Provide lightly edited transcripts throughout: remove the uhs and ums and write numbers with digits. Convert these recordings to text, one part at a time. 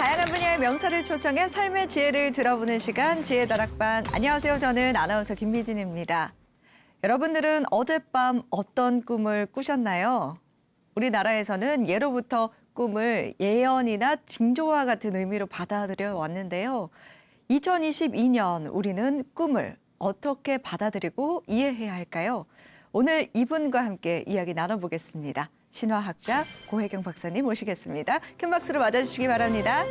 다양한 분야의 명사를 초청해 삶의 지혜를 들어보는 시간 지혜다락방. 안녕하세요. 저는 아나운서 김미진입니다. 여러분들은 어젯밤 어떤 꿈을 꾸셨나요? 우리나라에서는 예로부터 꿈을 예언이나 징조와 같은 의미로 받아들여 왔는데요. 2022년 우리는 꿈을 어떻게 받아들이고 이해해야 할까요? 오늘 이분과 함께 이야기 나눠보겠습니다. 신화학자 고혜경 박사님 모시겠습니다. 큰 박수로 맞아주시기 바랍니다.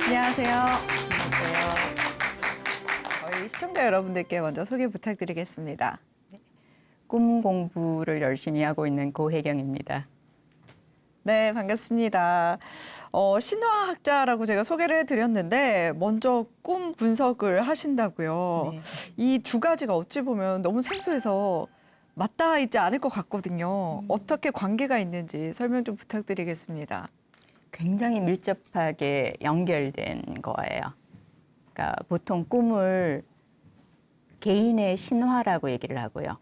안녕하세요. 안녕하세요. 저희 시청자 여러분들께 먼저 소개 부탁드리겠습니다. 꿈 공부를 열심히 하고 있는 고혜경입니다. 네, 반갑습니다. 신화학자라고 제가 소개를 해드렸는데 먼저 꿈 분석을 하신다고요. 네. 이 두 가지가 어찌 보면 너무 생소해서 맞닿아 있지 않을 것 같거든요. 어떻게 관계가 있는지 설명 좀 부탁드리겠습니다. 굉장히 밀접하게 연결된 거예요. 그러니까 보통 꿈을 개인의 신화라고 얘기를 하고요.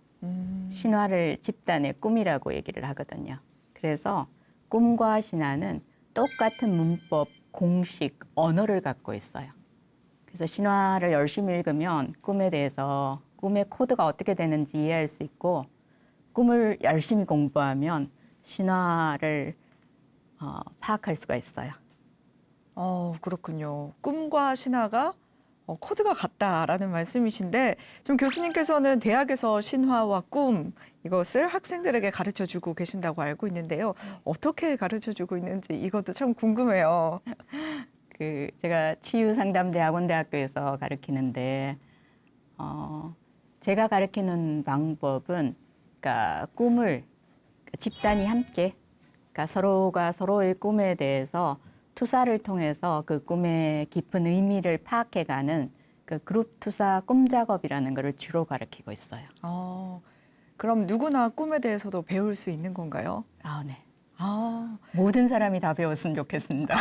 신화를 집단의 꿈이라고 얘기를 하거든요. 그래서 꿈과 신화는 똑같은 문법, 공식, 언어를 갖고 있어요. 그래서 신화를 열심히 읽으면 꿈에 대해서 꿈의 코드가 어떻게 되는지 이해할 수 있고, 꿈을 열심히 공부하면 신화를 파악할 수가 있어요. 그렇군요. 꿈과 신화가 코드가 같다라는 말씀이신데, 좀 교수님께서는 대학에서 신화와 꿈 이것을 학생들에게 가르쳐주고 계신다고 알고 있는데요. 어떻게 가르쳐주고 있는지 이것도 참 궁금해요. 제가 치유상담대학원대학교에서 가르치는데, 제가 가르치는 방법은, 그러니까 꿈을 집단이 함께, 그러니까 서로가 서로의 꿈에 대해서 투사를 통해서 그 꿈의 깊은 의미를 파악해가는 그 그룹 투사 꿈 작업이라는 것을 주로 가르치고 있어요. 그럼 누구나 꿈에 대해서도 배울 수 있는 건가요? 네. 아, 모든 사람이 다 배웠으면 좋겠습니다.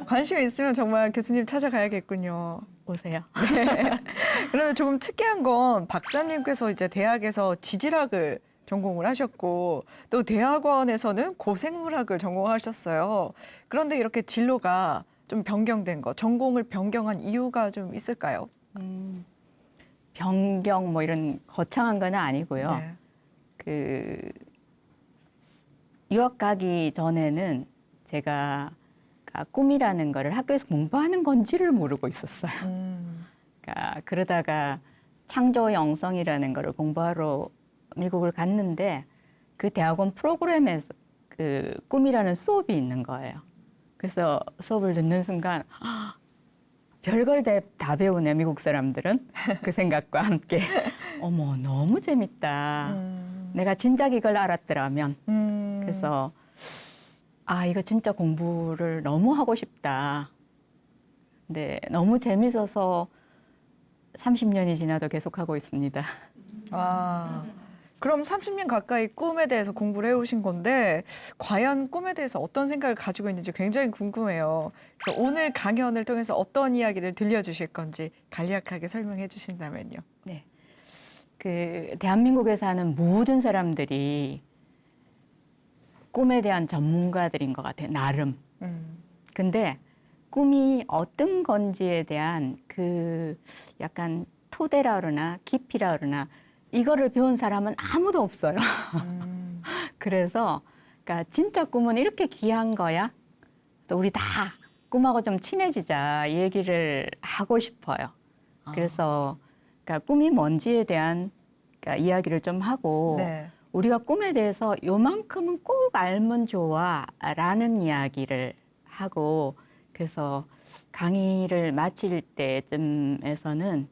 관심이 있으면 정말 교수님 찾아가야겠군요. 오세요. 그런데 조금 특이한 건 박사님께서 이제 대학에서 지질학을 전공을 하셨고 또 대학원에서는 고생물학을 전공하셨어요. 그런데 이렇게 진로가 좀 변경된 거, 전공을 변경한 이유가 좀 있을까요? 변경 뭐 이런 거창한 건 아니고요. 네. 유학 가기 전에는 제가 꿈이라는 거를 학교에서 공부하는 건지를 모르고 있었어요. 그러다가 창조 영성이라는 거를 공부하러 미국을 갔는데 그 대학원 프로그램에서 그 꿈이라는 수업이 있는 거예요. 그래서 수업을 듣는 순간 별걸 다 배우네, 미국 사람들은. 그 생각과 함께 어머, 너무 재밌다. 내가 진작 이걸 알았더라면. 그래서 이거 진짜 공부를 너무 하고 싶다. 근데 너무 재밌어서 30년이 지나도 계속하고 있습니다. 그럼 30년 가까이 꿈에 대해서 공부를 해오신 건데 과연 꿈에 대해서 어떤 생각을 가지고 있는지 굉장히 궁금해요. 오늘 강연을 통해서 어떤 이야기를 들려주실 건지 간략하게 설명해 주신다면요. 네. 대한민국에 사는 모든 사람들이 꿈에 대한 전문가들인 것 같아요, 나름. 근데 꿈이 어떤 건지에 대한 약간 토대라 그러나 깊이라 그러나 이거를 배운 사람은 아무도 없어요. 그래서 그러니까 진짜 꿈은 이렇게 귀한 거야? 또 우리 다 꿈하고 좀 친해지자 이 얘기를 하고 싶어요. 그래서 그러니까 꿈이 뭔지에 대한 이야기를 좀 하고 네. 우리가 꿈에 대해서 요만큼은 꼭 알면 좋아라는 이야기를 하고, 그래서 강의를 마칠 때쯤에서는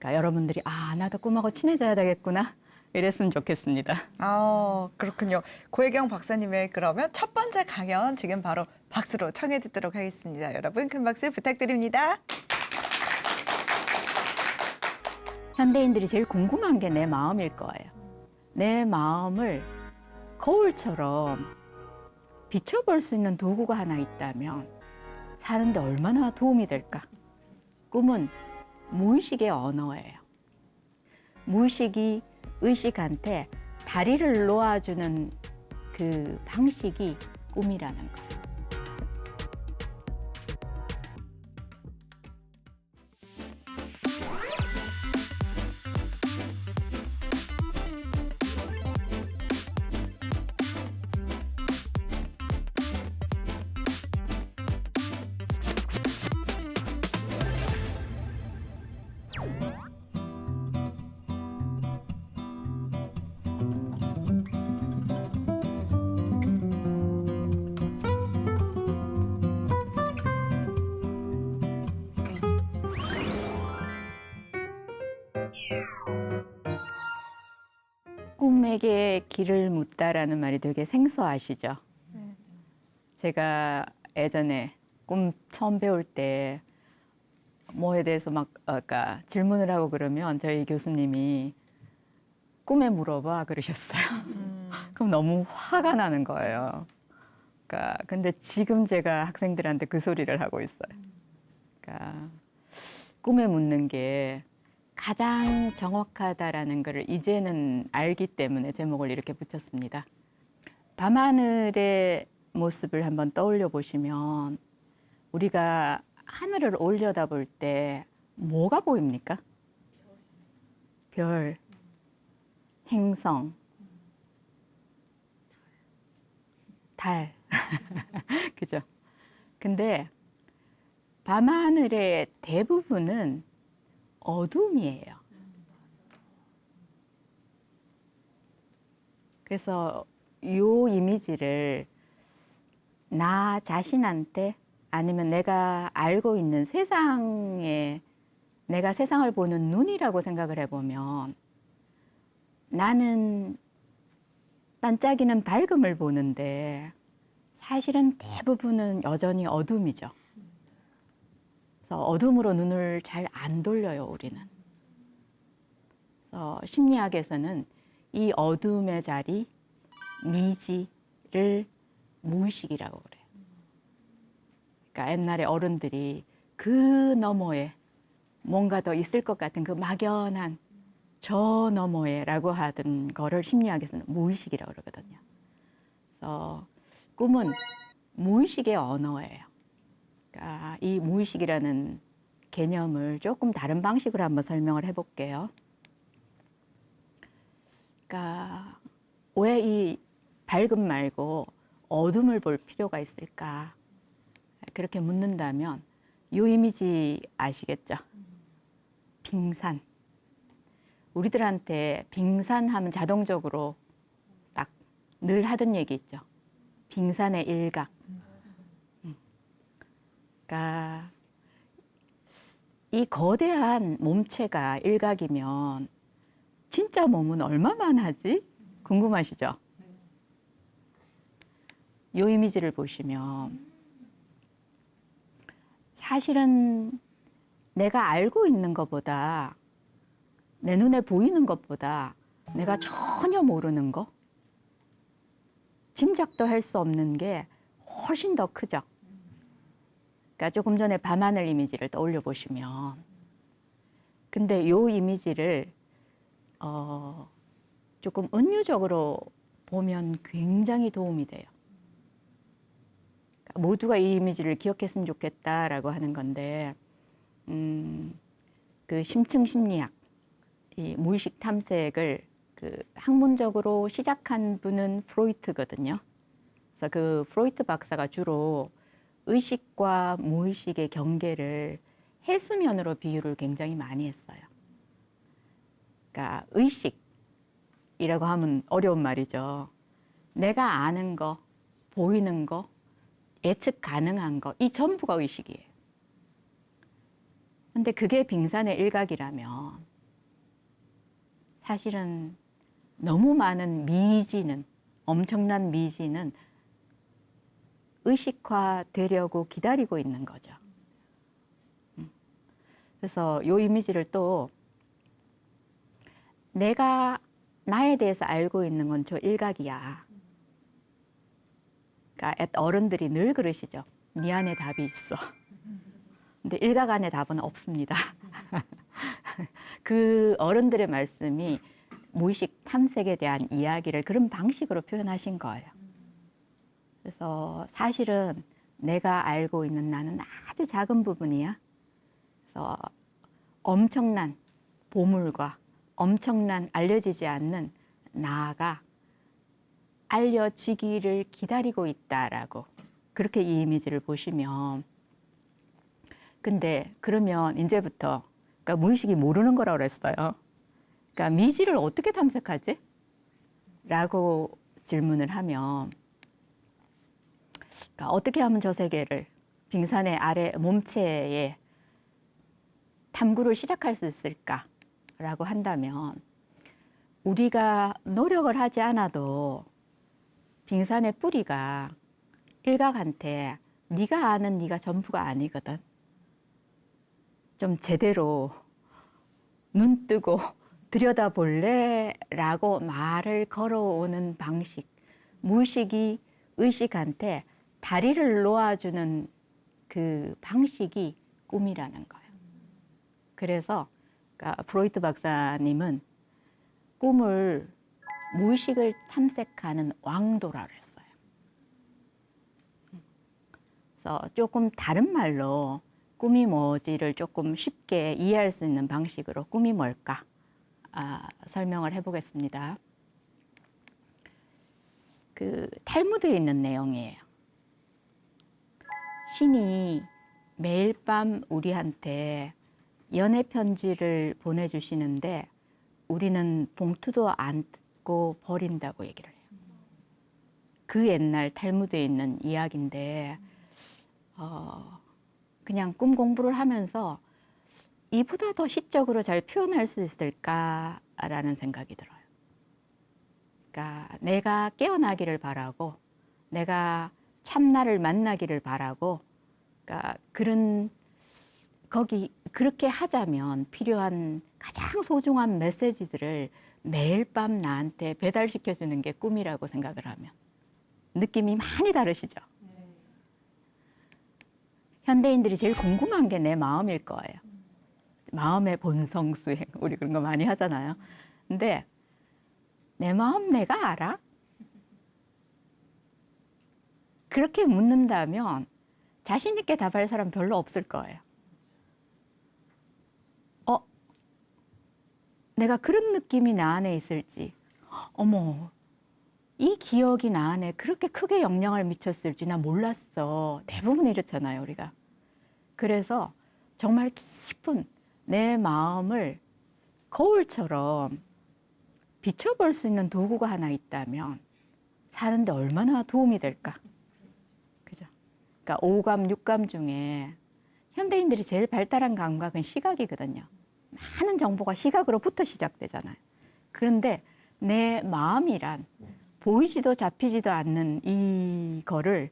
여러분들이 나도 꿈하고 친해져야 되겠구나 이랬으면 좋겠습니다. 그렇군요. 고혜경 박사님의 그러면 첫 번째 강연 지금 바로 박수로 청해 듣도록 하겠습니다. 여러분 큰 박수 부탁드립니다. 현대인들이 제일 궁금한 게 내 마음일 거예요. 내 마음을 거울처럼 비춰볼 수 있는 도구가 하나 있다면 사는데 얼마나 도움이 될까? 꿈은 무의식의 언어예요. 무의식이 의식한테 다리를 놓아주는 그 방식이 꿈이라는 거예요. 꿈에게 길을 묻다라는 말이 되게 생소하시죠? 제가 예전에 꿈 처음 배울 때 뭐에 대해서 막 그러니까 질문을 하고 그러면 저희 교수님이 꿈에 물어봐 그러셨어요. 그럼 너무 화가 나는 거예요. 그러니까 근데 지금 제가 학생들한테 그 소리를 하고 있어요. 그러니까 꿈에 묻는 게 가장 정확하다라는 것을 이제는 알기 때문에 제목을 이렇게 붙였습니다. 밤하늘의 모습을 한번 떠올려 보시면 우리가 하늘을 올려다볼 때 뭐가 보입니까? 별, 행성, 달. 그죠? 근데 밤하늘의 대부분은 어둠이에요. 그래서 이 이미지를 나 자신한테 아니면 내가 알고 있는 세상에 내가 세상을 보는 눈이라고 생각을 해보면 나는 반짝이는 밝음을 보는데 사실은 대부분은 여전히 어둠이죠. 그래서 어둠으로 눈을 잘 안 돌려요, 우리는. 그래서 심리학에서는 이 어둠의 자리, 미지를 무의식이라고 그래요. 그러니까 옛날에 어른들이 그 너머에 뭔가 더 있을 것 같은 그 막연한 저 너머에라고 하던 거를 심리학에서는 무의식이라고 그러거든요. 그래서 꿈은 무의식의 언어예요. 그러니까 이 무의식이라는 개념을 조금 다른 방식으로 한번 설명을 해볼게요. 그러니까 왜 이 밝음 말고 어둠을 볼 필요가 있을까? 그렇게 묻는다면 이 이미지 아시겠죠? 빙산. 우리들한테 빙산하면 자동적으로 딱 늘 하던 얘기 있죠. 빙산의 일각. 그러니까 이 거대한 몸체가 일각이면 진짜 몸은 얼마만 하지? 궁금하시죠? 이 이미지를 보시면 사실은 내가 알고 있는 것보다 내 눈에 보이는 것보다 내가 전혀 모르는 거, 짐작도 할 수 없는 게 훨씬 더 크죠. 그러니까 조금 전에 밤하늘 이미지를 떠올려 보시면, 근데 이 이미지를 조금 은유적으로 보면 굉장히 도움이 돼요. 그러니까 모두가 이 이미지를 기억했으면 좋겠다라고 하는 건데, 그 심층 심리학, 이 무의식 탐색을 그 학문적으로 시작한 분은 프로이트거든요. 그래서 그 프로이트 박사가 주로 의식과 무의식의 경계를 해수면으로 비유를 굉장히 많이 했어요. 그러니까 의식이라고 하면 어려운 말이죠. 내가 아는 거, 보이는 거, 예측 가능한 거, 이 전부가 의식이에요. 근데 그게 빙산의 일각이라면 사실은 너무 많은 미지는, 엄청난 미지는 의식화되려고 기다리고 있는 거죠. 그래서 이 이미지를 또 내가 나에 대해서 알고 있는 건 저 일각이야. 그러니까 어른들이 늘 그러시죠. 네 안에 답이 있어. 근데 일각 안에 답은 없습니다. 그 어른들의 말씀이 무의식 탐색에 대한 이야기를 그런 방식으로 표현하신 거예요. 그래서 사실은 내가 알고 있는 나는 아주 작은 부분이야. 그래서 엄청난 보물과 엄청난 알려지지 않는 나가 알려지기를 기다리고 있다라고 그렇게 이 이미지를 보시면, 근데 그러면 이제부터 그러니까 무의식이 모르는 거라고 그랬어요. 그러니까 미지를 어떻게 탐색하지? 라고 질문을 하면, 그러니까 어떻게 하면 저 세계를 빙산의 아래 몸체에 탐구를 시작할 수 있을까라고 한다면 우리가 노력을 하지 않아도 빙산의 뿌리가 일각한테 네가 아는 네가 전부가 아니거든. 좀 제대로 눈 뜨고 들여다볼래? 라고 말을 걸어오는 방식. 무의식이 의식한테 다리를 놓아주는 그 방식이 꿈이라는 거예요. 그래서 그러니까 프로이트 박사님은 꿈을 무의식을 탐색하는 왕도라고 했어요. 그래서 조금 다른 말로 꿈이 뭐지를 조금 쉽게 이해할 수 있는 방식으로 꿈이 뭘까 설명을 해보겠습니다. 그 탈무드에 있는 내용이에요. 신이 매일 밤 우리한테 연애 편지를 보내주시는데 우리는 봉투도 안 뜯고 버린다고 얘기를 해요. 그 옛날 탈무드에 있는 이야기인데 그냥 꿈 공부를 하면서 이보다 더 시적으로 잘 표현할 수 있을까라는 생각이 들어요. 그러니까 내가 깨어나기를 바라고 내가 참나를 만나기를 바라고 그러니까 그렇게 하자면 필요한 가장 소중한 메시지들을 매일 밤 나한테 배달시켜주는 게 꿈이라고 생각을 하면 느낌이 많이 다르시죠? 현대인들이 제일 궁금한 게 내 마음일 거예요. 마음의 본성 수행, 우리 그런 거 많이 하잖아요. 근데 내 마음 내가 알아? 그렇게 묻는다면 자신 있게 답할 사람 별로 없을 거예요. 내가 그런 느낌이 나 안에 있을지, 어머, 이 기억이 나 안에 그렇게 크게 영향을 미쳤을지 나 몰랐어. 대부분 이렇잖아요, 우리가. 그래서 정말 깊은 내 마음을 거울처럼 비춰볼 수 있는 도구가 하나 있다면 사는데 얼마나 도움이 될까? 그죠? 그러니까 오감, 육감 중에 현대인들이 제일 발달한 감각은 시각이거든요. 많은 정보가 시각으로부터 시작되잖아요. 그런데 내 마음이란 보이지도 잡히지도 않는 이거를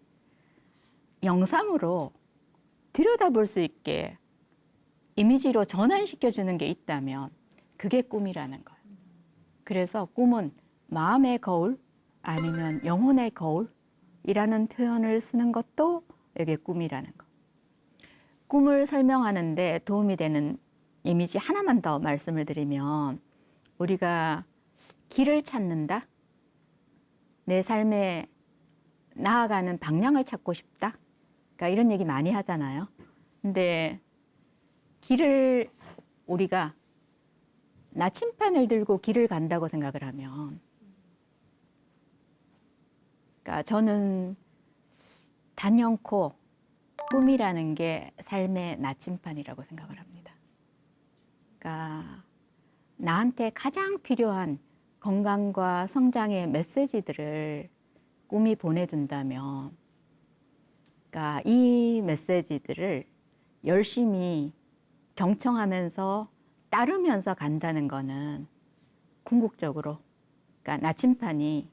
영상으로 들여다볼 수 있게 이미지로 전환시켜주는 게 있다면 그게 꿈이라는 거예요. 그래서 꿈은 마음의 거울 아니면 영혼의 거울이라는 표현을 쓰는 것도 이게 꿈이라는 거. 꿈을 설명하는데 도움이 되는 이미지 하나만 더 말씀을 드리면 우리가 길을 찾는다? 내 삶에 나아가는 방향을 찾고 싶다? 그러니까 이런 얘기 많이 하잖아요. 근데 길을 우리가 나침반을 들고 길을 간다고 생각을 하면 그러니까 저는 단연코 꿈이라는 게 삶의 나침반이라고 생각을 합니다. 그러니까 나한테 가장 필요한 건강과 성장의 메시지들을 꿈이 보내준다면 그러니까 이 메시지들을 열심히 경청하면서 따르면서 간다는 거는 궁극적으로 그러니까 나침반이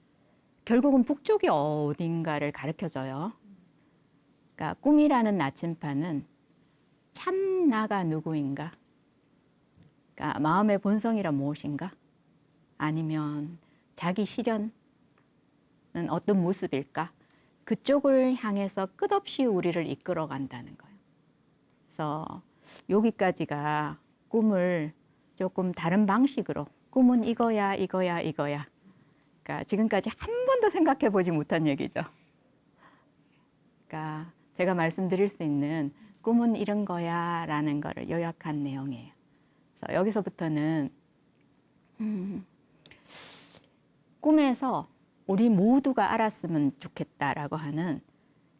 결국은 북쪽이 어딘가를 가르쳐줘요. 그러니까 꿈이라는 나침반은 참 나가 누구인가? 그러니까 마음의 본성이란 무엇인가? 아니면 자기 실현은 어떤 모습일까? 그쪽을 향해서 끝없이 우리를 이끌어 간다는 거예요. 그래서 여기까지가 꿈을 조금 다른 방식으로 꿈은 이거야, 이거야, 이거야. 그러니까 지금까지 한 번도 생각해 보지 못한 얘기죠. 그러니까 제가 말씀드릴 수 있는 꿈은 이런 거야 라는 거를 요약한 내용이에요. 그래서 여기서부터는 꿈에서 우리 모두가 알았으면 좋겠다라고 하는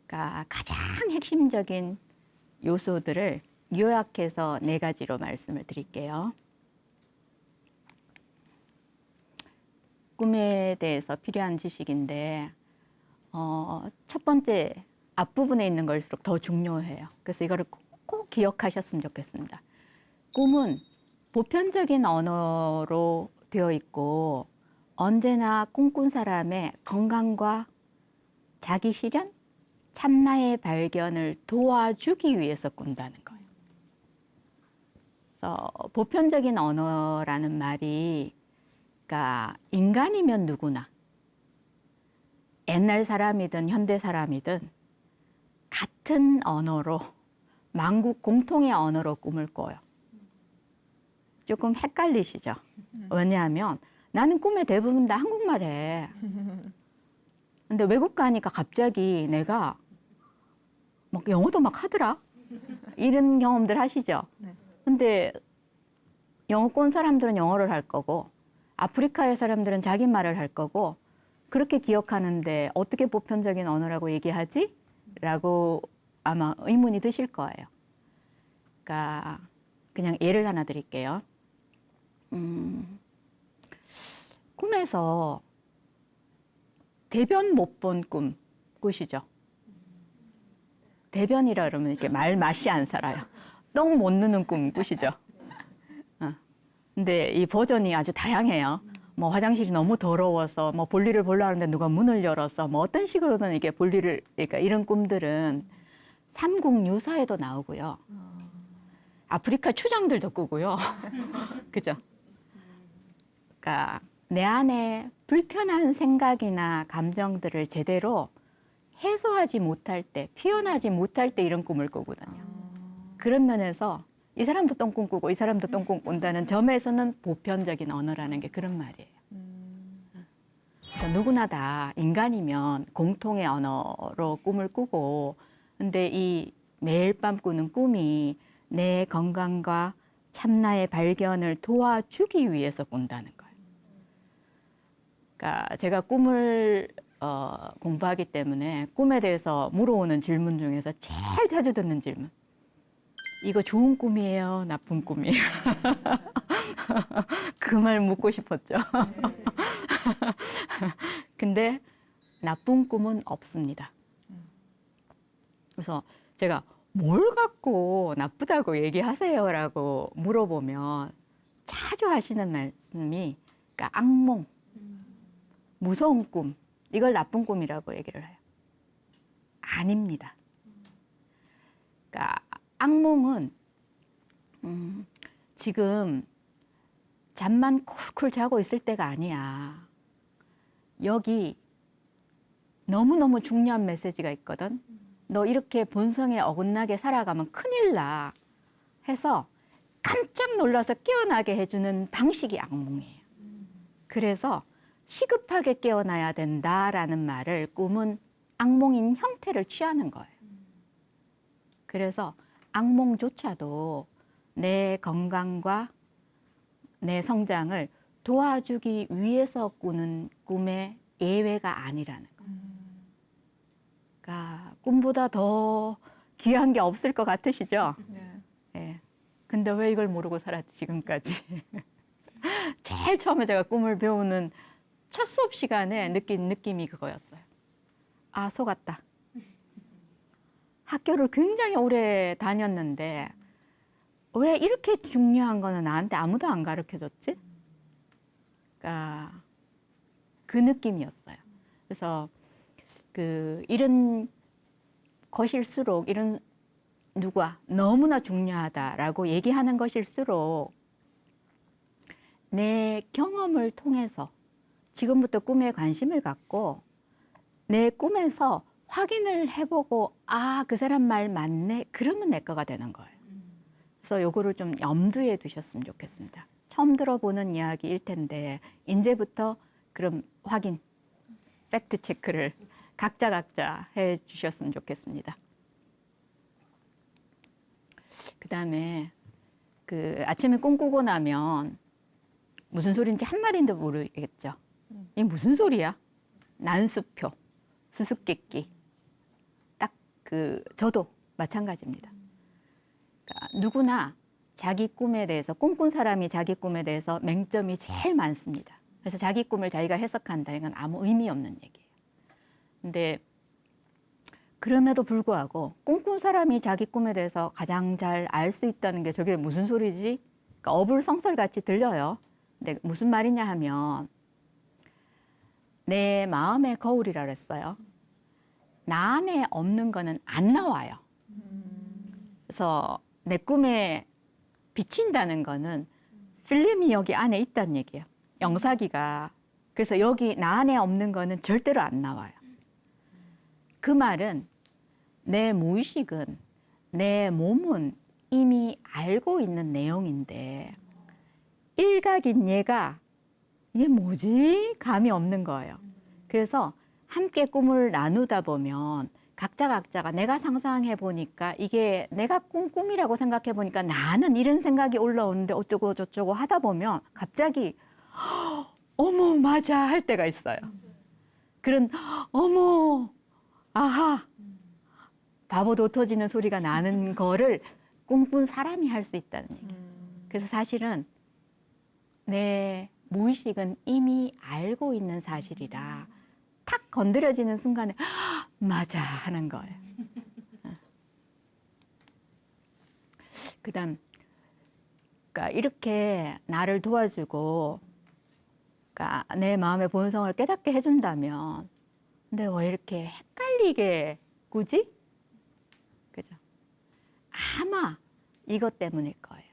그러니까 가장 핵심적인 요소들을 요약해서 4가지로 말씀을 드릴게요. 꿈에 대해서 필요한 지식인데 첫 번째 앞부분에 있는 걸수록 더 중요해요. 그래서 이거를 꼭 기억하셨으면 좋겠습니다. 꿈은 보편적인 언어로 되어 있고 언제나 꿈꾼 사람의 건강과 자기 실현, 참나의 발견을 도와주기 위해서 꾼다는 거예요. 그래서 보편적인 언어라는 말이, 그러니까 인간이면 누구나, 옛날 사람이든 현대 사람이든 같은 언어로, 만국 공통의 언어로 꿈을 꿔요. 조금 헷갈리시죠? 왜냐하면 나는 꿈에 대부분 다 한국말 해. 근데 외국 가니까 갑자기 내가 막 영어도 막 하더라. 이런 경험들 하시죠? 근데 영어권 사람들은 영어를 할 거고, 아프리카의 사람들은 자기 말을 할 거고, 그렇게 기억하는데 어떻게 보편적인 언어라고 얘기하지? 라고 아마 의문이 드실 거예요. 그러니까 그냥 예를 하나 드릴게요. 꿈에서 대변 못 본 꿈 꾸시죠? 대변이라 그러면 이렇게 말 맛이 안 살아요. 똥 못 누는 꿈 꾸시죠? 근데 이 버전이 아주 다양해요. 뭐 화장실이 너무 더러워서 뭐 볼일을 보려 하는데 누가 문을 열어서 뭐 어떤 식으로든 이게 볼일을, 그러니까 이런 꿈들은 삼국유사에도 나오고요. 아프리카 추장들도 꾸고요. 그죠? 그러니까 내 안에 불편한 생각이나 감정들을 제대로 해소하지 못할 때, 표현하지 못할 때 이런 꿈을 꾸거든요. 그런 면에서 이 사람도 똥꿈 꾸고 이 사람도 똥꿈 꾼다는 점에서는 보편적인 언어라는 게 그런 말이에요. 그래서 누구나 다 인간이면 공통의 언어로 꿈을 꾸고, 근데 이 매일 밤 꾸는 꿈이 내 건강과 참나의 발견을 도와주기 위해서 꾼다는 거예요. 그러니까 제가 꿈을 공부하기 때문에 꿈에 대해서 물어오는 질문 중에서 제일 자주 듣는 질문. 이거 좋은 꿈이에요? 나쁜 꿈이에요? 그 말 묻고 싶었죠. 근데 나쁜 꿈은 없습니다. 그래서 제가 뭘 갖고 나쁘다고 얘기하세요라고 물어보면 자주 하시는 말씀이, 그러니까 악몽, 무서운 꿈, 이걸 나쁜 꿈이라고 얘기를 해요. 아닙니다. 그러니까 악몽은 지금 잠만 쿨쿨 자고 있을 때가 아니야. 여기 너무너무 중요한 메시지가 있거든. 너 이렇게 본성에 어긋나게 살아가면 큰일 나 해서 깜짝 놀라서 깨어나게 해주는 방식이 악몽이에요. 그래서 시급하게 깨어나야 된다라는 말을 꿈은 악몽인 형태를 취하는 거예요. 그래서 악몽조차도 내 건강과 내 성장을 도와주기 위해서 꾸는 꿈의 예외가 아니라는 거예요. 그러니까 꿈보다 더 귀한 게 없을 것 같으시죠? 네. 근데 왜 이걸 모르고 살았지, 지금까지? 제일 처음에 제가 꿈을 배우는 첫 수업 시간에 느낀 느낌이 그거였어요. 아, 속았다. 학교를 굉장히 오래 다녔는데 왜 이렇게 중요한 거는 나한테 아무도 안 가르쳐줬지? 그러니까 그 느낌이었어요. 그래서 이런 것일수록, 이런 누가 너무나 중요하다라고 얘기하는 것일수록 내 경험을 통해서 지금부터 꿈에 관심을 갖고 내 꿈에서 확인을 해보고, 아, 그 사람 말 맞네, 그러면 내 거가 되는 거예요. 그래서 요거를 좀 염두에 두셨으면 좋겠습니다. 처음 들어보는 이야기일 텐데 이제부터 그럼 확인, 팩트 체크를 각자 해 주셨으면 좋겠습니다. 그다음에 아침에 꿈꾸고 나면 무슨 소리인지 한마디도 모르겠죠. 이게 무슨 소리야? 난수표, 수수께끼. 딱 저도 마찬가지입니다. 그러니까 누구나 자기 꿈에 대해서, 꿈꾼 사람이 자기 꿈에 대해서 맹점이 제일 많습니다. 그래서 자기 꿈을 자기가 해석한다, 이건 아무 의미 없는 얘기예요. 근데 그럼에도 불구하고 꿈꾼 사람이 자기 꿈에 대해서 가장 잘 알 수 있다는 게 저게 무슨 소리지? 그러니까 어불성설같이 들려요. 근데 무슨 말이냐 하면 내 마음의 거울이라 그랬어요. 나 안에 없는 거는 안 나와요. 그래서 내 꿈에 비친다는 거는 필름이 여기 안에 있다는 얘기예요. 영사기가. 그래서 여기 나 안에 없는 거는 절대로 안 나와요. 그 말은 내 무의식은, 내 몸은 이미 알고 있는 내용인데 일각인 얘가 이게 뭐지? 감이 없는 거예요. 그래서 함께 꿈을 나누다 보면 각자가 내가 상상해 보니까 이게 내가 꿈이라고 생각해 보니까 나는 이런 생각이 올라오는데 어쩌고 저쩌고 하다 보면 갑자기 어머 맞아 할 때가 있어요. 그런 어머 아하 바보도 터지는 소리가 나는 거를 꿈꾼 사람이 할 수 있다는 얘기예요. 그래서 사실은 내 무의식은 이미 알고 있는 사실이라 탁 건드려지는 순간에 맞아 하는 거예요. 그다음 그러니까 이렇게 나를 도와주고 그러니까 내 마음의 본성을 깨닫게 해준다면 근데 왜 이렇게 헷갈리게 꾸지? 그죠? 아마 이것 때문일 거예요.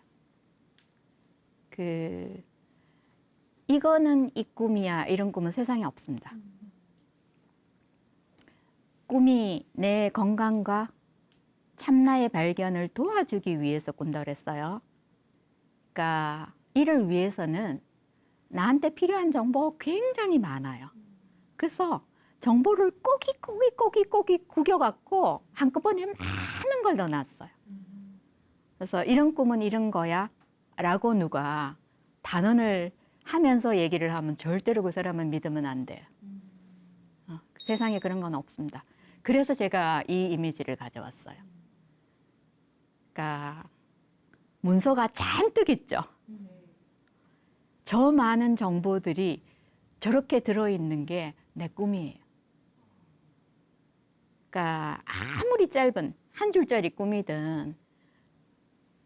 이거는 이 꿈이야 이런 꿈은 세상에 없습니다. 꿈이 내 건강과 참나의 발견을 도와주기 위해서 꾼다 그랬어요. 그러니까 이를 위해서는 나한테 필요한 정보가 굉장히 많아요. 그래서 정보를 꼬기 구겨갖고 한꺼번에 많은 걸 넣어놨어요. 그래서 이런 꿈은 이런 거야 라고 누가 단언을 하면서 얘기를 하면 절대로 그 사람은 믿으면 안 돼요. 세상에 그런 건 없습니다. 그래서 제가 이 이미지를 가져왔어요. 그러니까 문서가 잔뜩 있죠. 저 많은 정보들이 저렇게 들어있는 게 내 꿈이에요. 그러니까 아무리 짧은 한 줄짜리 꿈이든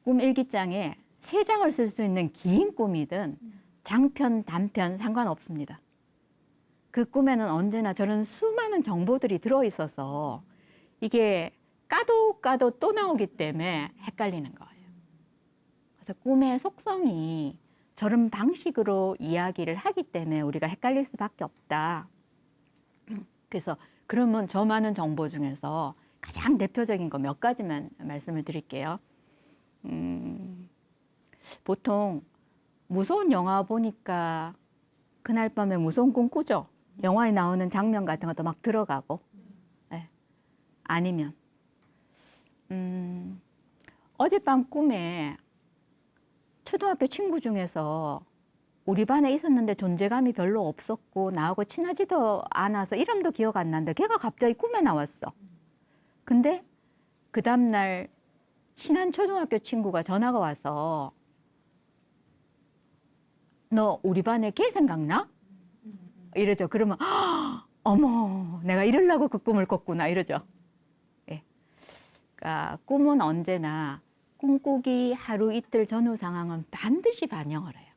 꿈 일기장에 3장을 쓸 수 있는 긴 꿈이든 장편, 단편 상관없습니다. 그 꿈에는 언제나 저런 수많은 정보들이 들어있어서 이게 까도 또 나오기 때문에 헷갈리는 거예요. 그래서 꿈의 속성이 저런 방식으로 이야기를 하기 때문에 우리가 헷갈릴 수밖에 없다. 그래서 그러면 저 많은 정보 중에서 가장 대표적인 거 몇 가지만 말씀을 드릴게요. 보통 무서운 영화 보니까 그날 밤에 무서운 꿈 꾸죠. 영화에 나오는 장면 같은 것도 막 들어가고. 네. 아니면 어젯밤 꿈에 초등학교 친구 중에서 우리 반에 있었는데 존재감이 별로 없었고 나하고 친하지도 않아서 이름도 기억 안 나는데 걔가 갑자기 꿈에 나왔어. 근데 그 다음날 친한 초등학교 친구가 전화가 와서 너 우리 반에 걔 생각나? 이러죠. 그러면 어머 내가 이러려고 그 꿈을 꿨구나 이러죠. 예. 그러니까 꿈은 언제나 꿈꾸기 하루 이틀 전후 상황은 반드시 반영을 해요.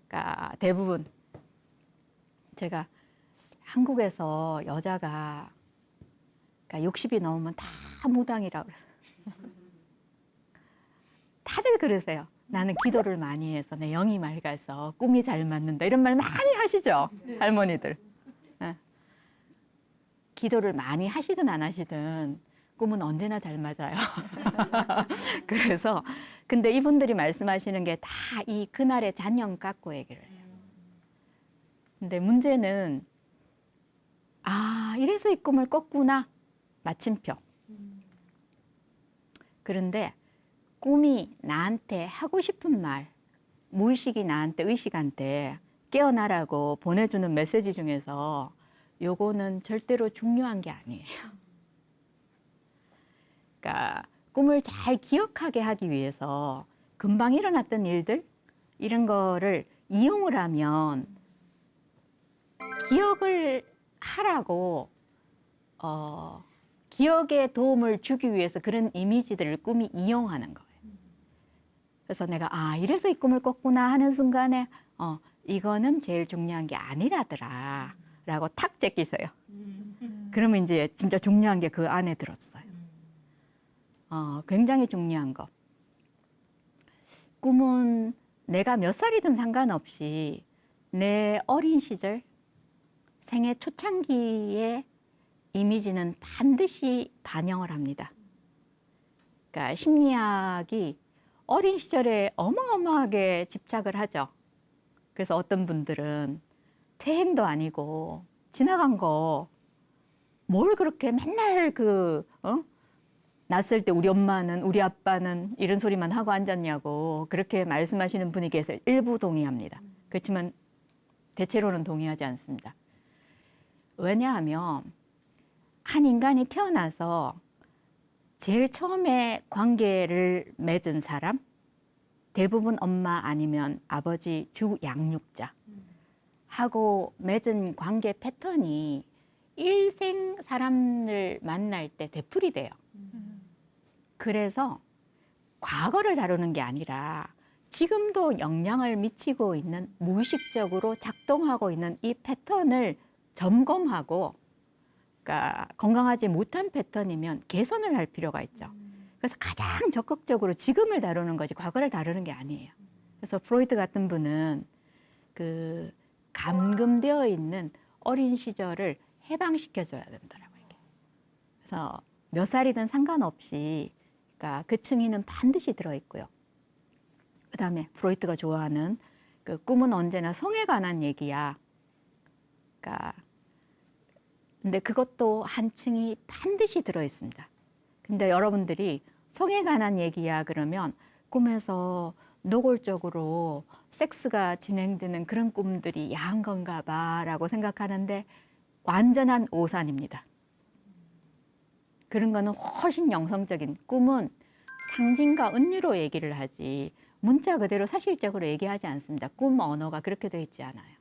그러니까 대부분 제가 한국에서 여자가 그러니까 60이 넘으면 다 무당이라고 그래요. 다들 그러세요. 나는 기도를 많이 해서 내 영이 맑아서 꿈이 잘 맞는다 이런 말 많이 하시죠 할머니들. 네. 기도를 많이 하시든 안 하시든 꿈은 언제나 잘 맞아요. 그래서 근데 이분들이 말씀하시는 게 다 이 그날의 잔영 갖고 얘기를 해요. 근데 문제는 이래서 이 꿈을 꿨구나 마침표. 그런데 꿈이 나한테 하고 싶은 말, 무의식이 나한테 의식한테 깨어나라고 보내주는 메시지 중에서 요거는 절대로 중요한 게 아니에요. 그러니까 꿈을 잘 기억하게 하기 위해서 금방 일어났던 일들 이런 거를 이용을 하면 기억을 하라고 기억에 도움을 주기 위해서 그런 이미지들을 꿈이 이용하는 거예요. 그래서 내가 이래서 이 꿈을 꿨구나 하는 순간에 이거는 제일 중요한 게 아니라더라 라고 탁 제끼세요. 그러면 이제 진짜 중요한 게 그 안에 들었어요. 굉장히 중요한 거. 꿈은 내가 몇 살이든 상관없이 내 어린 시절, 생애 초창기의 이미지는 반드시 반영을 합니다. 그러니까 심리학이 어린 시절에 어마어마하게 집착을 하죠. 그래서 어떤 분들은 퇴행도 아니고 지나간 거 뭘 그렇게 맨날 났을 때 우리 엄마는 우리 아빠는 이런 소리만 하고 앉았냐고 그렇게 말씀하시는 분이 계세요. 일부 동의합니다. 그렇지만 대체로는 동의하지 않습니다. 왜냐하면 한 인간이 태어나서 제일 처음에 관계를 맺은 사람, 대부분 엄마 아니면 아버지 주 양육자 하고 맺은 관계 패턴이 일생 사람을 만날 때 되풀이 돼요. 그래서 과거를 다루는 게 아니라 지금도 영향을 미치고 있는 무의식적으로 작동하고 있는 이 패턴을 점검하고, 그러니까 건강하지 못한 패턴이면 개선을 할 필요가 있죠. 그래서 가장 적극적으로 지금을 다루는 거지 과거를 다루는 게 아니에요. 그래서 프로이트 같은 분은 그 감금되어 있는 어린 시절을 해방시켜줘야 된다라고 얘기해요. 그래서 몇 살이든 상관없이 그러니까 그 층위는 반드시 들어있고요. 그다음에 프로이트가 좋아하는 그 꿈은 언제나 성에 관한 얘기야. 그러니까 근데 그것도 한 층이 반드시 들어있습니다. 근데 여러분들이 성에 관한 얘기야 그러면 꿈에서 노골적으로 섹스가 진행되는 그런 꿈들이 야한 건가 봐라고 생각하는데 완전한 오산입니다. 그런 거는 훨씬 영성적인, 꿈은 상징과 은유로 얘기를 하지 문자 그대로 사실적으로 얘기하지 않습니다. 꿈 언어가 그렇게 되어 있지 않아요.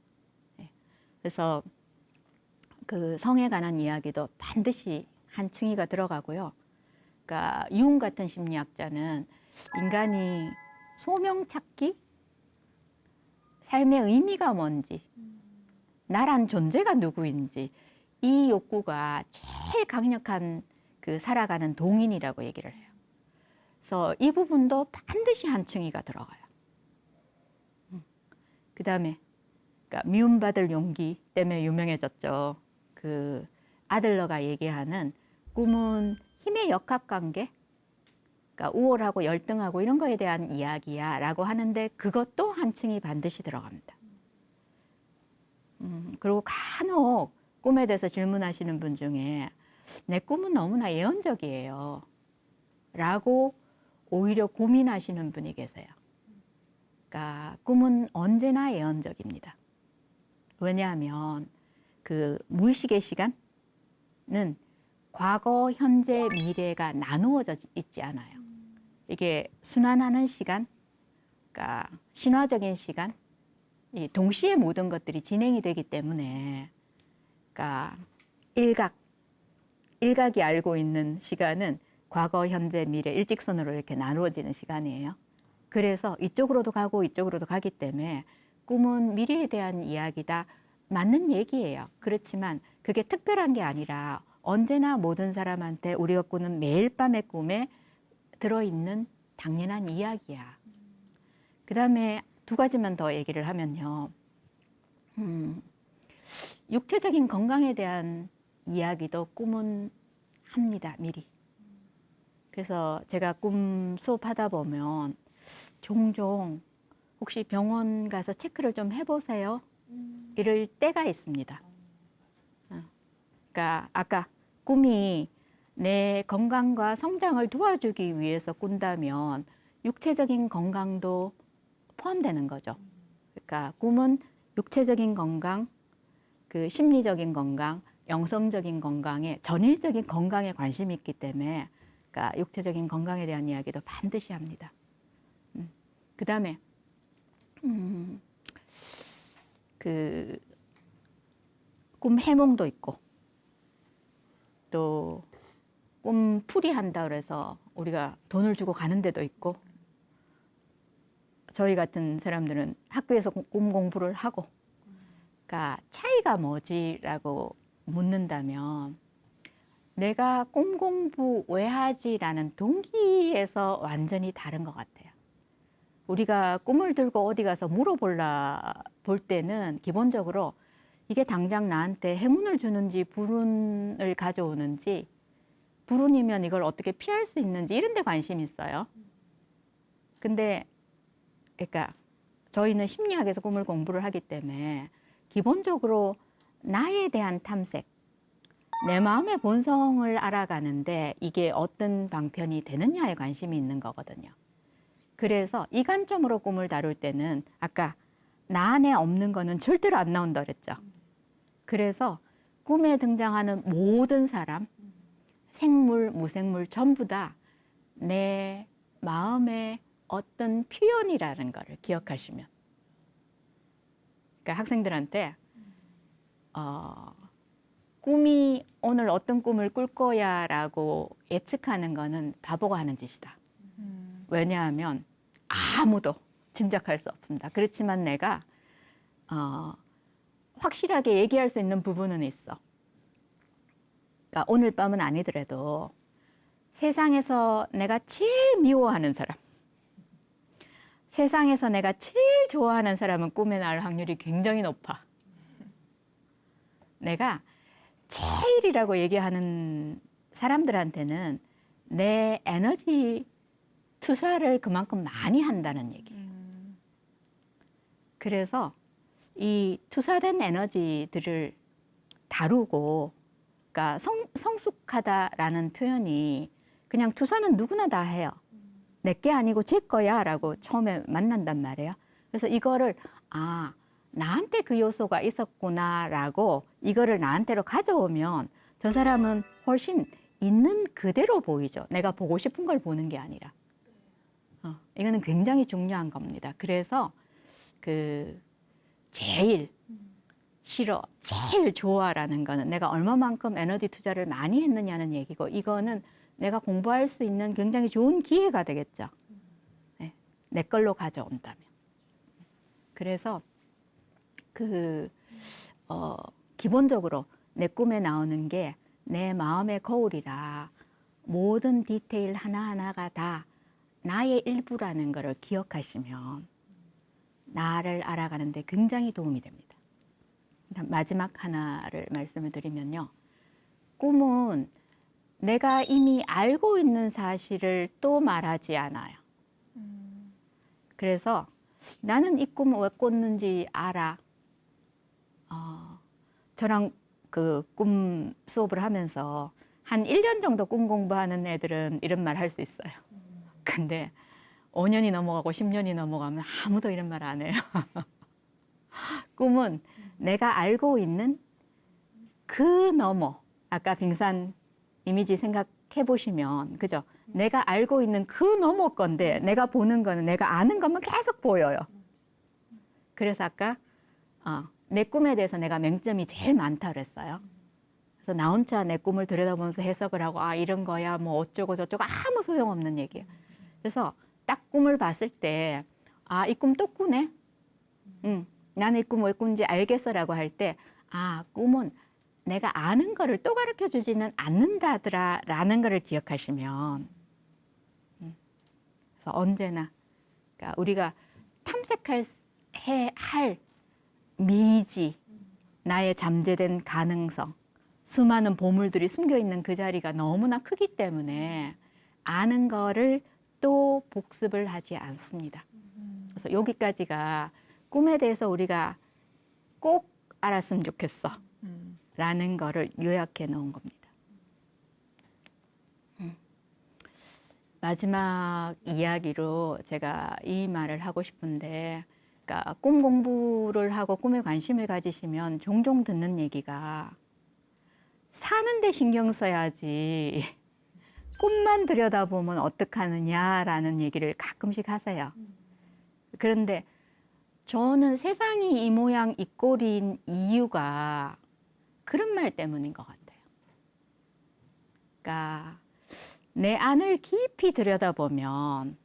그래서 그 성에 관한 이야기도 반드시 한 층위가 들어가고요. 그러니까 융 같은 심리학자는 인간이 소명 찾기, 삶의 의미가 뭔지, 나란 존재가 누구인지 이 욕구가 제일 강력한 그 살아가는 동인이라고 얘기를 해요. 그래서 이 부분도 반드시 한 층위가 들어가요. 그 다음에 그러니까 미움받을 용기 때문에 유명해졌죠. 그 아들러가 얘기하는 꿈은 힘의 역학관계, 그러니까 우월하고 열등하고 이런 거에 대한 이야기야 라고 하는데 그것도 한 층이 반드시 들어갑니다. 그리고 간혹 꿈에 대해서 질문하시는 분 중에 내 꿈은 너무나 예언적이에요 라고 오히려 고민하시는 분이 계세요. 그러니까 꿈은 언제나 예언적입니다. 왜냐하면 그 무의식의 시간은 과거, 현재, 미래가 나누어져 있지 않아요. 이게 순환하는 시간, 그러니까 신화적인 시간, 동시에 모든 것들이 진행이 되기 때문에, 그러니까 일각이 알고 있는 시간은 과거, 현재, 미래 일직선으로 이렇게 나누어지는 시간이에요. 그래서 이쪽으로도 가고 이쪽으로도 가기 때문에 꿈은 미래에 대한 이야기다. 맞는 얘기예요. 그렇지만 그게 특별한 게 아니라 언제나 모든 사람한테 우리가 꾸는 매일 밤의 꿈에 들어있는 당연한 이야기야. 그 다음에 두 가지만 더 얘기를 하면요. 육체적인 건강에 대한 이야기도 꿈은 합니다, 미리. 그래서 제가 꿈 수업하다 보면 종종 혹시 병원 가서 체크를 좀 해보세요. 이럴 때가 있습니다. 그러니까 아까 꿈이 내 건강과 성장을 도와주기 위해서 꾼다면 육체적인 건강도 포함되는 거죠. 그러니까 꿈은 육체적인 건강, 그 심리적인 건강, 영성적인 건강에 전일적인 건강에 관심이 있기 때문에 그러니까 육체적인 건강에 대한 이야기도 반드시 합니다. 그 다음에 그 꿈 해몽도 있고 또 꿈풀이 한다 그래서 우리가 돈을 주고 가는 데도 있고 저희 같은 사람들은 학교에서 꿈 공부를 하고, 그러니까 차이가 뭐지라고 묻는다면 내가 꿈 공부 왜 하지라는 동기에서 완전히 다른 것 같아요. 우리가 꿈을 들고 어디 가서 물어볼라 볼 때는 기본적으로 이게 당장 나한테 행운을 주는지 불운을 가져오는지, 불운이면 이걸 어떻게 피할 수 있는지 이런 데 관심이 있어요. 근데 그러니까 저희는 심리학에서 꿈을 공부를 하기 때문에 기본적으로 나에 대한 탐색, 내 마음의 본성을 알아가는데 이게 어떤 방편이 되느냐에 관심이 있는 거거든요. 그래서 이 관점으로 꿈을 다룰 때는 아까 나 안에 없는 거는 절대로 안 나온다 그랬죠. 그래서 꿈에 등장하는 모든 사람, 생물, 무생물 전부 다 내 마음의 어떤 표현이라는 거를 기억하시면. 그러니까 학생들한테 꿈이 오늘 어떤 꿈을 꿀 거야 라고 예측하는 거는 바보가 하는 짓이다. 왜냐하면 아무도 짐작할 수 없습니다. 그렇지만 내가 확실하게 얘기할 수 있는 부분은 있어. 그러니까 오늘 밤은 아니더라도 세상에서 내가 제일 미워하는 사람, 세상에서 내가 제일 좋아하는 사람은 꿈에 나올 확률이 굉장히 높아. 내가 제일이라고 얘기하는 사람들한테는 내 에너지 투사를 그만큼 많이 한다는 얘기예요. 그래서 이 투사된 에너지들을 다루고, 그러니까 성숙하다라는 표현이 그냥 투사는 누구나 다 해요. 내게 아니고 제 거야 라고 처음에 만난단 말이에요. 그래서 이거를 나한테 그 요소가 있었구나 라고 이거를 나한테로 가져오면 저 사람은 훨씬 있는 그대로 보이죠. 내가 보고 싶은 걸 보는 게 아니라. 이거는 굉장히 중요한 겁니다. 그래서 제일 싫어, 제일 좋아라는 거는 내가 얼마만큼 에너지 투자를 많이 했느냐는 얘기고, 이거는 내가 공부할 수 있는 굉장히 좋은 기회가 되겠죠. 네, 내 걸로 가져온다면. 그래서 기본적으로 내 꿈에 나오는 게 내 마음의 거울이라 모든 디테일 하나하나가 다 나의 일부라는 것을 기억하시면 나를 알아가는데 굉장히 도움이 됩니다. 마지막 하나를 말씀을 드리면요. 꿈은 내가 이미 알고 있는 사실을 또 말하지 않아요. 그래서 나는 이 꿈을 왜 꿨는지 알아. 저랑 그 꿈 수업을 하면서 한 1년 정도 꿈 공부하는 애들은 이런 말 할 수 있어요. 근데 5년이 넘어가고 10년이 넘어가면 아무도 이런 말 안 해요. 꿈은 내가 알고 있는 그 너머, 아까 빙산 이미지 생각해 보시면, 그죠? 내가 알고 있는 그 너머 건데 내가 보는 거는 내가 아는 것만 계속 보여요. 그래서 아까 내 꿈에 대해서 내가 맹점이 제일 많다 그랬어요. 그래서 나 혼자 내 꿈을 들여다보면서 해석을 하고 이런 거야 뭐 어쩌고 저쩌고 아무 소용없는 얘기예요. 그래서 딱 꿈을 봤을 때 이 꿈 또 꾸네? 나는 이 꿈 왜 꾼지 알겠어라고 할 때 꿈은 내가 아는 거를 또 가르쳐 주지는 않는다더라 라는 거를 기억하시면, 그래서 언제나 그러니까 우리가 할 미지, 나의 잠재된 가능성, 수많은 보물들이 숨겨 있는 그 자리가 너무나 크기 때문에 아는 거를 또 복습을 하지 않습니다. 그래서 여기까지가 꿈에 대해서 우리가 꼭 알았으면 좋겠어 라는 거를 요약해 놓은 겁니다. 마지막 이야기로 제가 이 말을 하고 싶은데, 그러니까 꿈 공부를 하고 꿈에 관심을 가지시면 종종 듣는 얘기가 사는데 신경 써야지 꿈만 들여다보면 어떡하느냐라는 얘기를 가끔씩 하세요. 그런데 저는 세상이 이 모양 이 꼴인 이유가 그런 말 때문인 것 같아요. 그러니까 내 안을 깊이 들여다보면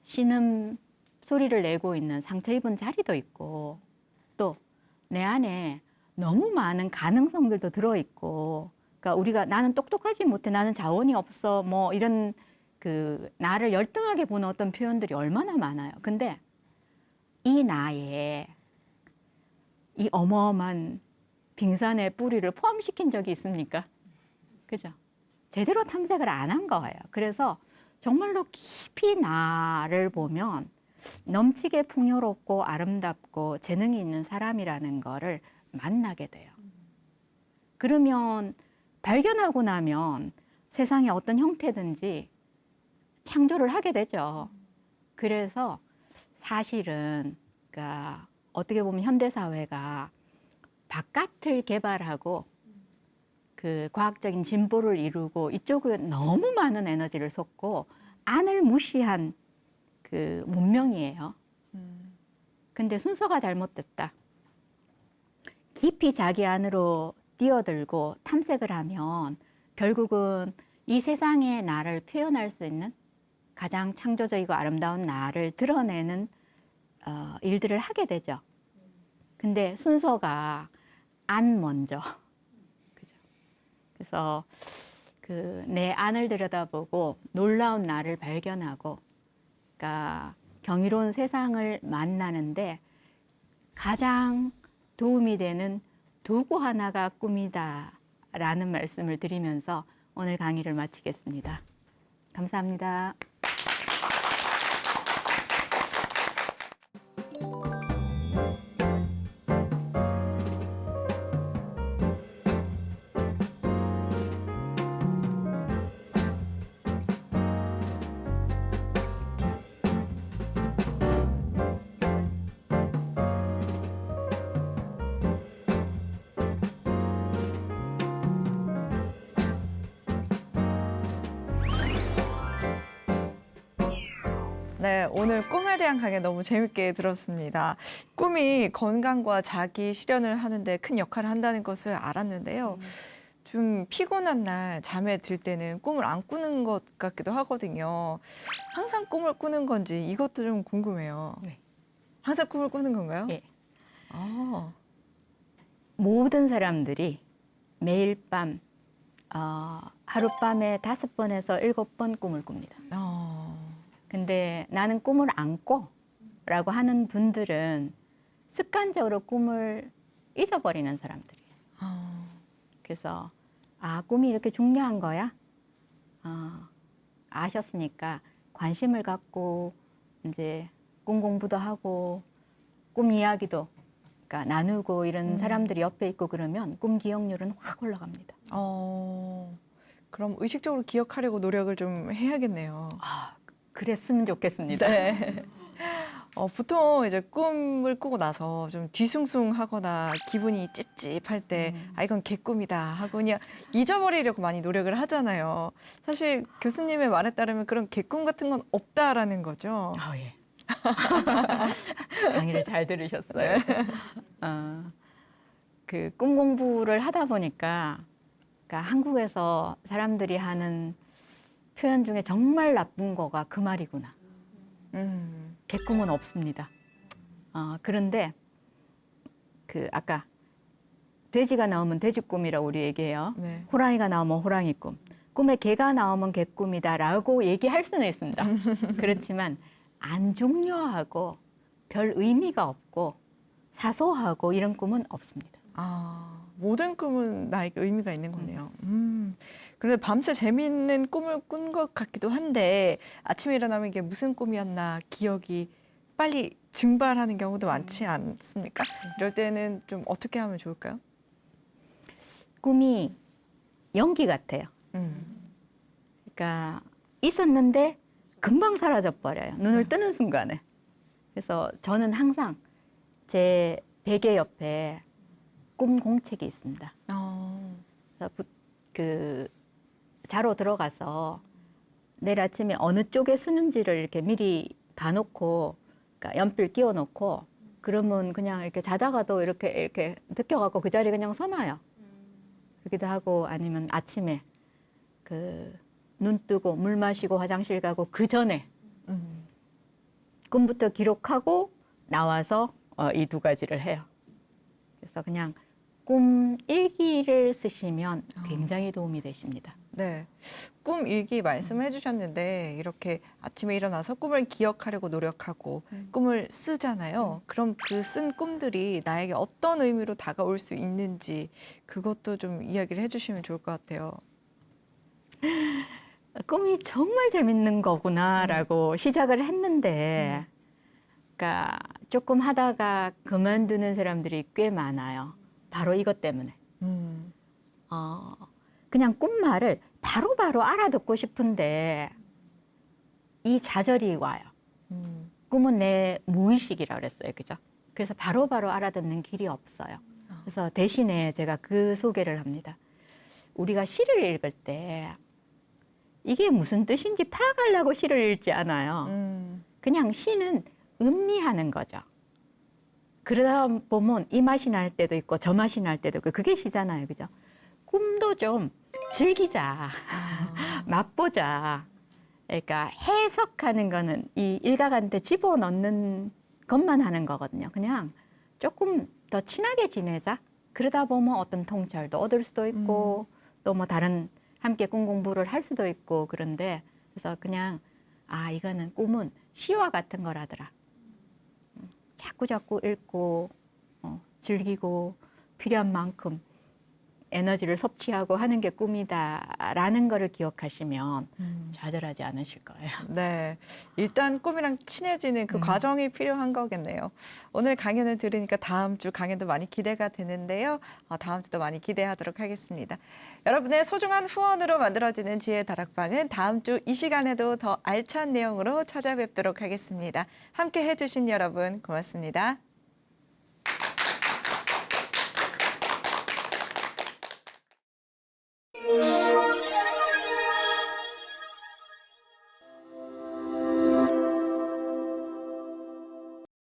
신음 소리를 내고 있는 상처 입은 자리도 있고 또 내 안에 너무 많은 가능성들도 들어있고 그러니까 우리가 나는 똑똑하지 못해 나는 자원이 없어 뭐 이런 그 나를 열등하게 보는 어떤 표현들이 얼마나 많아요. 근데 이 나에 이 어마어마한 빙산의 뿌리를 포함시킨 적이 있습니까? 그죠? 제대로 탐색을 안 한 거예요. 그래서 정말로 깊이 나를 보면 넘치게 풍요롭고 아름답고 재능이 있는 사람이라는 거를 만나게 돼요. 그러면 발견하고 나면 세상에 어떤 형태든지 창조를 하게 되죠. 그래서 사실은 그러니까 어떻게 보면 현대 사회가 바깥을 개발하고 그 과학적인 진보를 이루고 이쪽에 너무 많은 에너지를 쏟고 안을 무시한 그 문명이에요. 근데 순서가 잘못됐다. 깊이 자기 안으로 뛰어들고 탐색을 하면 결국은 이 세상의 나를 표현할 수 있는 가장 창조적이고 아름다운 나를 드러내는 일들을 하게 되죠. 근데 순서가 안 먼저. 그죠? 그래서 그 내 안을 들여다보고 놀라운 나를 발견하고 그러니까 경이로운 세상을 만나는데 가장 도움이 되는 도구 하나가 꿈이다라는 말씀을 드리면서 오늘 강의를 마치겠습니다. 감사합니다. 네, 오늘 꿈에 대한 강의 너무 재밌게 들었습니다. 꿈이 건강과 자기 실현을 하는데 큰 역할을 한다는 것을 알았는데요. 좀 피곤한 날 잠에 들 때는 꿈을 안 꾸는 것 같기도 하거든요. 항상 꿈을 꾸는 건지 이것도 좀 궁금해요. 네. 항상 꿈을 꾸는 건가요? 예. 아, 모든 사람들이 매일 밤 하룻밤에 5번에서 7번 꿈을 꿉니다. 근데 나는 꿈을 안 꿔 라고 하는 분들은 습관적으로 꿈을 잊어버리는 사람들이에요. 그래서 꿈이 이렇게 중요한 거야? 아셨으니까 관심을 갖고 이제 꿈 공부도 하고 꿈 이야기도 그러니까 나누고 이런 사람들이 옆에 있고 그러면 꿈 기억률은 확 올라갑니다. 그럼 의식적으로 기억하려고 노력을 좀 해야겠네요. 그랬으면 좋겠습니다. 네. 보통 이제 꿈을 꾸고 나서 좀 뒤숭숭하거나 기분이 찝찝할 때, 이건 개꿈이다 하고 그냥 잊어버리려고 많이 노력을 하잖아요. 사실 교수님의 말에 따르면 그런 개꿈 같은 건 없다라는 거죠. 예. 강의를 잘 들으셨어요. 그 꿈 공부를 하다 보니까 그러니까 한국에서 사람들이 하는 표현 중에 정말 나쁜 거가 그 말이구나. 개꿈은 없습니다. 그런데 그 아까 돼지가 나오면 돼지 꿈이라고 우리 얘기해요. 네. 호랑이가 나오면 호랑이 꿈. 꿈에 개가 나오면 개꿈이다라고 얘기할 수는 있습니다. 그렇지만 안 중요하고 별 의미가 없고 사소하고 이런 꿈은 없습니다. 모든 꿈은 나에게 의미가 있는 거네요. 그런데 밤새 재미있는 꿈을 꾼 것 같기도 한데 아침에 일어나면 이게 무슨 꿈이었나 기억이 빨리 증발하는 경우도 많지 않습니까? 이럴 때는 좀 어떻게 하면 좋을까요? 꿈이 연기 같아요. 그러니까 있었는데 금방 사라져 버려요. 눈을 뜨는 순간에. 그래서 저는 항상 제 베개 옆에 꿈 공책이 있습니다. 그래서 그 자러 들어가서 내일 아침에 어느 쪽에 쓰는지를 이렇게 미리 봐놓고, 그러니까 연필 끼워놓고, 그러면 그냥 이렇게 자다가도 이렇게 느껴갖고 그 자리에 그냥 서놔요. 그러기도 하고 아니면 아침에 그 눈 뜨고 물 마시고 화장실 가고 그 전에 꿈부터 기록하고 나와서 이 두 가지를 해요. 그래서 그냥 꿈 일기를 쓰시면 굉장히 도움이 되십니다. 네. 꿈 일기 말씀해 주셨는데 이렇게 아침에 일어나서 꿈을 기억하려고 노력하고 꿈을 쓰잖아요. 그럼 그 쓴 꿈들이 나에게 어떤 의미로 다가올 수 있는지 그것도 좀 이야기를 해 주시면 좋을 것 같아요. 꿈이 정말 재밌는 거구나라고 시작을 했는데, 그러니까 조금 하다가 그만두는 사람들이 꽤 많아요. 바로 이것 때문에. 음. 그냥 꿈말을 바로바로 알아듣고 싶은데 이 좌절이 와요. 음. 꿈은 내 무의식이라 그랬어요. 그죠? 그래서 바로바로 알아듣는 길이 없어요. 그래서 대신에 제가 그 소개를 합니다. 우리가 시를 읽을 때 이게 무슨 뜻인지 파악하려고 시를 읽지 않아요. 그냥 시는 음미하는 거죠. 그러다 보면 이 맛이 날 때도 있고 저 맛이 날 때도 있고 그게 시잖아요. 그죠? 꿈도 좀 즐기자. 맛보자. 그러니까 해석하는 거는 이 일각한테 집어넣는 것만 하는 거거든요. 그냥 조금 더 친하게 지내자. 그러다 보면 어떤 통찰도 얻을 수도 있고 또 뭐 다른 함께 꿈 공부를 할 수도 있고 그런데 그래서 그냥 이거는 꿈은 시와 같은 거라더라. 자꾸 읽고 즐기고 필요한 만큼 에너지를 섭취하고 하는 게 꿈이다라는 거를 기억하시면 좌절하지 않으실 거예요. 네. 일단 꿈이랑 친해지는 그 과정이 필요한 거겠네요. 오늘 강연을 들으니까 다음 주 강연도 많이 기대가 되는데요. 다음 주도 많이 기대하도록 하겠습니다. 여러분의 소중한 후원으로 만들어지는 지혜 다락방은 다음 주 이 시간에도 더 알찬 내용으로 찾아뵙도록 하겠습니다. 함께 해주신 여러분 고맙습니다.